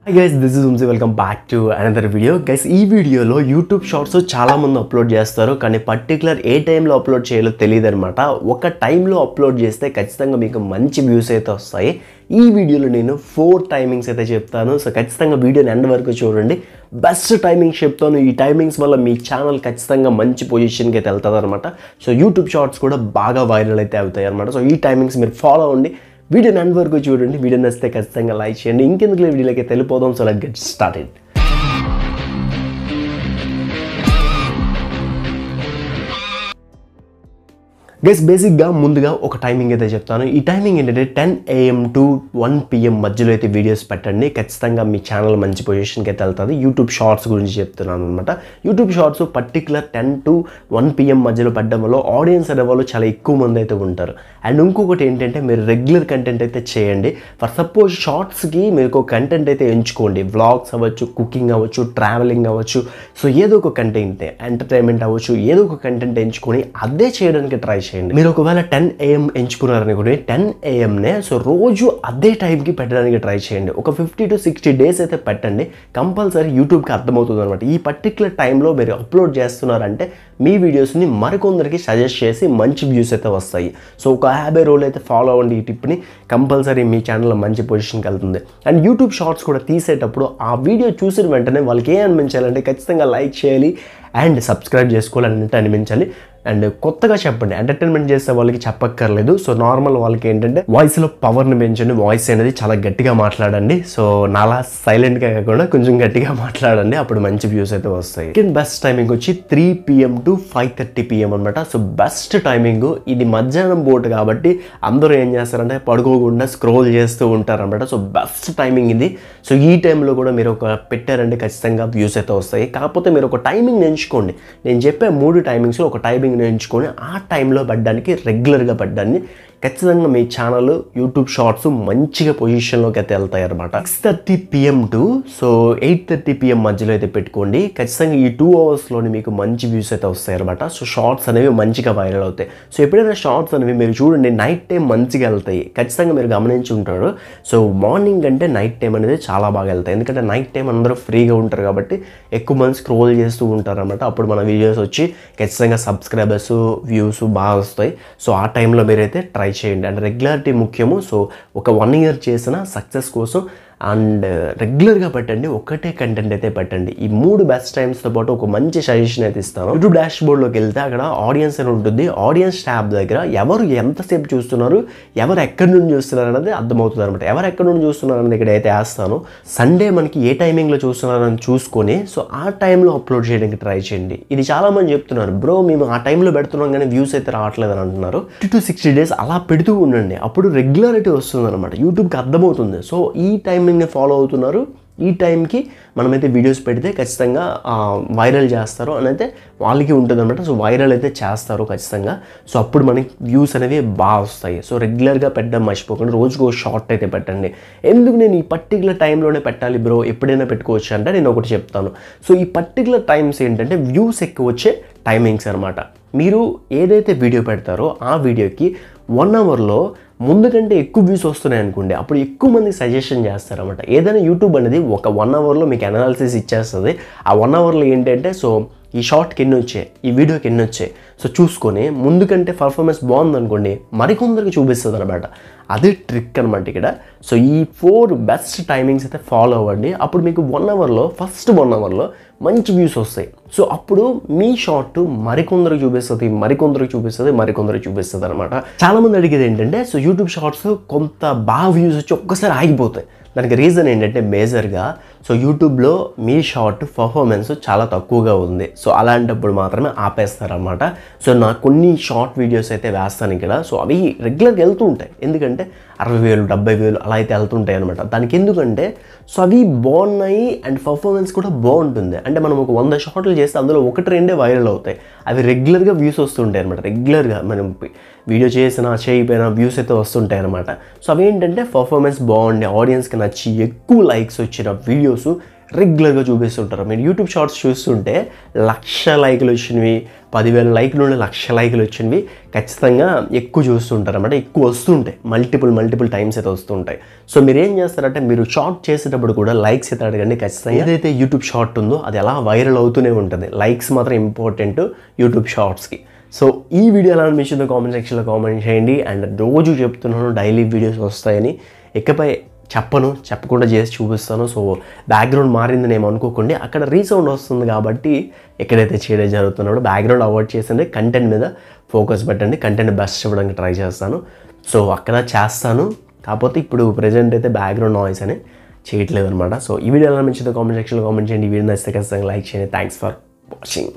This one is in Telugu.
Hi guys, this is Vamsee. Welcome back to another video. Guys, ఈ వీడియోలో యూట్యూబ్ షార్ట్స్ చాలా మంది అప్లోడ్ చేస్తారు, కానీ పర్టికులర్ ఏ టైంలో అప్లోడ్ చేయాలో తెలియదు అనమాట. ఒక టైంలో అప్లోడ్ చేస్తే ఖచ్చితంగా మీకు మంచి వ్యూస్ అయితే వస్తాయి. ఈ వీడియోలో నేను 4 టైమింగ్స్ అయితే చెప్తాను. సో ఖచ్చితంగా వీడియోని ఎండ్ వరకు చూడండి. బెస్ట్ టైమింగ్స్ చెప్తాను. ఈ టైమింగ్స్ వల్ల మీ ఛానల్ ఖచ్చితంగా మంచి పొజిషన్కి అయితే వెళ్తుంది అనమాట. సో యూట్యూబ్ షార్ట్స్ కూడా బాగా వైరల్ అయితే అవుతాయి అనమాట. సో ఈ టైమింగ్స్ మీరు ఫాలో అవ్వండి. వీడియోని ఎండ్ వరకు చూడండి. వీడియో నచ్చితే ఖచ్చితంగా లైక్ చేయండి. ఇంకెందుకు వీడియోలోకి వెళ్ళిపోదాం. So let's get started. Guys, బేసిక్గా ముందుగా ఒక టైమింగ్ అయితే చెప్తాను. ఈ టైమింగ్ ఏంటంటే 10 AM to 1 PM మధ్యలో అయితే వీడియోస్ పెట్టండి. ఖచ్చితంగా మీ ఛానల్ మంచి పొజిషన్కి అయితే వెళ్తుంది. యూట్యూబ్ షార్ట్స్ గురించి చెప్తున్నాను అనమాట. YouTube shorts particular 10 to 1 PM మధ్యలో పెట్టడం వల్ల ఆడియన్స్ అనేవాళ్ళు చాలా ఎక్కువ మంది అయితే ఉంటారు. అండ్ ఇంకొకటి ఏంటంటే మీరు రెగ్యులర్ కంటెంట్ అయితే చేయండి. ఫర్ సపోజ్ షార్ట్స్కి మీరు ఒక కంటెంట్ అయితే ఎంచుకోండి. వ్లాగ్స్ అవ్వచ్చు, కుకింగ్ అవ్వచ్చు, ట్రావెలింగ్ అవ్వచ్చు. సో ఏదో ఒక కంటెంట్, ఎంటర్టైన్మెంట్ అవ్వచ్చు, ఏదో ఒక కంటెంట్ ఎంచుకొని అదే చేయడానికి ట్రై చేయండి. మీరు ఒకవేళ 10 AM ఎంచుకున్నారనుకోండి, 10 AMనే సో రోజు అదే టైంకి పెట్టడానికి ట్రై చేయండి. ఒక 50 to 60 డేస్ అయితే పెట్టండి. కంపల్సరీ యూట్యూబ్కి అర్థమవుతుంది అనమాట. ఈ పర్టికులర్ టైంలో మీరు అప్లోడ్ చేస్తున్నారంటే మీ వీడియోస్ని మరికొందరికి సజెస్ట్ చేసి మంచి వ్యూస్ అయితే వస్తాయి. సో ఒక 50 రోజులు అయితే ఫాలో అవ్వండి. ఈ టిప్ని కంపల్సరీ మీ ఛానల్లో మంచి పొజిషన్కి వెళ్తుంది. అండ్ యూట్యూబ్ షార్ట్స్ కూడా తీసేటప్పుడు ఆ వీడియో చూసిన వెంటనే వాళ్ళకి ఏం అనిపించాలంటే ఖచ్చితంగా లైక్ చేయాలి అండ్ సబ్స్క్రైబ్ చేసుకోవాలని అనిపించాలి. అండ్ కొత్తగా చెప్పండి. ఎంటర్టైన్మెంట్ చేసే వాళ్ళకి చెప్పక్కర్లేదు. సో నార్మల్ వాళ్ళకి ఏంటంటే వాయిస్లో పవర్ని పెంచండి. వాయిస్ అనేది చాలా గట్టిగా మాట్లాడండి. సో నాలా సైలెంట్గా కాకుండా కొంచెం గట్టిగా మాట్లాడండి. అప్పుడు మంచి వ్యూస్ అయితే వస్తాయి. సెకండ్ బెస్ట్ టైమింగ్ వచ్చి 3 PM to 5:30 PM అనమాట. సో బెస్ట్ టైమింగ్ ఇది. మధ్యాహ్నం పూట కాబట్టి అందరూ ఏం చేస్తారంటే పడుకోకుండా స్క్రోల్ చేస్తూ ఉంటారనమాట. సో బెస్ట్ టైమింగ్ ఇది. సో ఈ టైంలో కూడా మీరు ఒక పెట్టారంటే ఖచ్చితంగా వ్యూస్ అయితే వస్తాయి. కాకపోతే మీరు ఒక టైమింగ్ ఎంచుకోండి. నేను చెప్పే 3 టైమింగ్స్లో ఒక టైమింగ్ ఎంచుకొని ఆ టైంలో పడ్డానికి, రెగ్యులర్గా పడ్డాన్ని ఖచ్చితంగా మీ ఛానల్ యూట్యూబ్ షార్ట్స్ మంచిగా పొజిషన్లోకి అయితే వెళ్తాయి అనమాట. 6:30 PM to 8:30 PM మధ్యలో అయితే పెట్టుకోండి. ఖచ్చితంగా ఈ 2 అవర్స్లోని మీకు మంచి వ్యూస్ అయితే వస్తాయి అనమాట. సో షార్ట్స్ అనేవి మంచిగా వైరల్ అవుతాయి. సో ఎప్పుడైనా షార్ట్స్ అనేవి మీరు చూడండి, నైట్ టైం మంచిగా వెళ్తాయి. ఖచ్చితంగా మీరు గమనించి ఉంటారు. సో మార్నింగ్ అంటే నైట్ టైం అనేది చాలా బాగా వెళ్తాయి. ఎందుకంటే నైట్ టైం అందరూ ఫ్రీగా ఉంటారు కాబట్టి ఎక్కువ మంది స్క్రోల్ చేస్తూ ఉంటారు అనమాట. అప్పుడు మన వీడియోస్ వచ్చి ఖచ్చితంగా సబ్స్క్రైబర్స్, వ్యూస్ బాగా వస్తాయి. సో ఆ టైంలో మీరైతే ట్రై చేయండి. అండ్ రెగ్యులారిటీ ముఖ్యము. సో ఒక 1 year చేసిన సక్సెస్ కోసం అండ్ రెగ్యులర్గా పెట్టండి. ఒకటే కంటెంట్ అయితే పెట్టండి. ఈ 3 బెస్ట్ టైమ్స్తో పాటు ఒక మంచి సజెషన్ అయితే ఇస్తాను. యూట్యూబ్ డాష్ బోర్డ్లోకి వెళ్తే అక్కడ ఆడియన్స్ అని ఉంటుంది. ఆడియన్స్ ట్యాబ్ దగ్గర ఎవరు ఎంతసేపు చూస్తున్నారు, ఎవరు ఎక్కడి నుండి చూస్తున్నారు అనేది అర్థమవుతుంది అనమాట. ఎవరు ఎక్కడి నుండి చూస్తున్నారు అనేది ఇక్కడ అయితే వేస్తాను. సండే మనకి ఏ టైమింగ్లో చూస్తున్నారని చూసుకొని సో ఆ టైంలో అప్లోడ్ చేయడానికి ట్రై చేయండి. ఇది చాలామంది చెప్తున్నారు, బ్రో మేము ఆ టైంలో పెడుతున్నాం కానీ వ్యూస్ అయితే రావట్లేదు అని అంటున్నారు. 50 to 60 డేస్ అలా పెడుతూ ఉండండి. అప్పుడు రెగ్యులారిటీ వస్తుంది అనమాట. యూట్యూబ్కి అర్థమవుతుంది. సో ఈ టైంని ఫాలో అవుతున్నారు, ఈ టైంకి మనమైతే వీడియోస్ పెడితే ఖచ్చితంగా వైరల్ చేస్తారు అని అయితే వాళ్ళకి ఉంటుంది అనమాట. సో వైరల్ అయితే చేస్తారు ఖచ్చితంగా. సో అప్పుడు మనకి వ్యూస్ అనేవి బాగా వస్తాయి. సో రెగ్యులర్గా పెట్టడం మర్చిపోకుండా రోజుకు ఒక షార్ట్ అయితే పెట్టండి. ఎందుకు నేను ఈ పర్టికులర్ టైంలోనే పెట్టాలి బ్రో, ఎప్పుడైనా పెట్టుకోవచ్చు అంటే నేను ఒకటి చెప్తాను. సో ఈ పర్టికులర్ టైమ్స్ ఏంటంటే వ్యూస్ ఎక్కువ వచ్చే టైమింగ్స్ అనమాట. మీరు ఏదైతే వీడియో పెడతారో ఆ వీడియోకి 1 అవర్లో ముందు కంటే ఎక్కువ వ్యూస్ వస్తున్నాయి అనుకోండి, అప్పుడు ఎక్కువ మంది సజెషన్ చేస్తారన్నమాట. ఏదైనా యూట్యూబ్ అనేది ఒక 1 అవర్లో మీకు అనాలిసిస్ ఇచ్చేస్తుంది. ఆ 1 అవర్లో ఏంటంటే సో ఈ షార్ట్కి ఎన్ని వచ్చాయి, ఈ వీడియోకి ఎన్ని వచ్చాయి, సో చూసుకొని ముందు కంటే పర్ఫార్మెన్స్ బాగుందనుకోండి మరికొందరికి చూపిస్తుంది అనమాట. అదే ట్రిక్ అనమాట ఇక్కడ. సో ఈ 4 బెస్ట్ టైమింగ్స్ అయితే ఫాలో అవ్వండి. అప్పుడు మీకు 1 అవర్లో ఫస్ట్ 1 అవర్లో మంచి వ్యూస్ వస్తాయి. సో అప్పుడు మీ షార్ట్ మరికొందరికి చూపిస్తుంది, మరికొందరికి చూపిస్తుంది, మరికొందరికి చూపిస్తుంది అనమాట. చాలామంది అడిగేది ఏంటంటే సో యూట్యూబ్ షార్ట్స్ కొంత బాగా వ్యూస్ వచ్చి ఒక్కసారి ఆగిపోతాయి. దానికి రీజన్ ఏంటంటే మేజర్గా సో యూట్యూబ్లో మీ షార్ట్ పర్ఫార్మెన్స్ చాలా తక్కువగా ఉంది. సో అలాంటప్పుడు మాత్రమే ఆపేస్తారనమాట. సో నాకు కొన్ని షార్ట్ వీడియోస్ అయితే వేస్తాను ఇక్కడ. సో అవి రెగ్యులర్గా వెళ్తూ ఉంటాయి. ఎందుకంటే 60,000, 70,000 అలా అయితే వెళ్తుంటాయి అనమాట. దానికి ఎందుకంటే సో అవి బాగున్నాయి అండ్ పర్ఫార్మెన్స్ కూడా బాగుంటుంది. అంటే మనం ఒక 100 షార్ట్లు చేస్తే అందులో 1-2 వైరల్ అవుతాయి. అవి రెగ్యులర్గా వ్యూస్ వస్తుంటాయి అనమాట. రెగ్యులర్గా మనం వీడియో చేసినా చేయకపోయినా వ్యూస్ అయితే వస్తుంటాయి అనమాట. సో అవి ఏంటంటే పర్ఫార్మెన్స్ బాగుండి ఆడియన్స్కి నచ్చి ఎక్కువ లైక్స్ వచ్చిన వీడియోస్ రెగ్యులర్గా చూపిస్తుంటారు. మీరు యూట్యూబ్ షార్ట్స్ చూస్తుంటే 1,00,000 లైకులు వచ్చినవి, 10,000 లైకులు నుండి 1,00,000 లైకులు వచ్చినవి ఖచ్చితంగా ఎక్కువ చూస్తుంటారు అన్నమాట. ఎక్కువ వస్తుంటాయి, మల్టిపుల్ టైమ్స్ అయితే వస్తుంటాయి. సో మీరు ఏం చేస్తారంటే మీరు షార్ట్ చేసేటప్పుడు కూడా లైక్స్ అయితే అడగండి ఖచ్చితంగా. ఏదైతే యూట్యూబ్ షార్ట్ ఉందో అది అలా వైరల్ అవుతూనే ఉంటుంది. లైక్స్ మాత్రం ఇంపార్టెంట్ యూట్యూబ్ షార్ట్స్కి. సో ఈ వీడియో ఎలా అనిపించిందో కామెంట్ సెక్షన్లో కామెంట్ చేయండి. అండ్ రోజు చెప్తున్నాను డైలీ వీడియోస్ వస్తాయని, ఇకపై చెప్పకుండా చేసి చూపిస్తాను. సో బ్యాక్గ్రౌండ్ మారిందని ఏమో అనుకోకండి, అక్కడ రీసౌండ్ వస్తుంది కాబట్టి ఎక్కడైతే చేయడం జరుగుతున్నాడో బ్యాక్గ్రౌండ్ అవాయిడ్ చేసండి, కంటెంట్ మీద ఫోకస్ పెట్టండి, కంటెంట్ బెస్ట్ ఇవ్వడానికి ట్రై చేస్తాను. సో అక్కడ చేస్తాను, కాకపోతే ఇప్పుడు ప్రెజెంట్ అయితే బ్యాక్గ్రౌండ్ నాయిస్ అని చేయట్లేదు అనమాట. సో ఈ వీడియో ఎలా అనిపించిందో కామెంట్ సెక్షన్లో కామెంట్ చేయండి. ఈ వీడియో నచ్చితే ఖచ్చితంగా లైక్ చేయండి. Thanks for watching.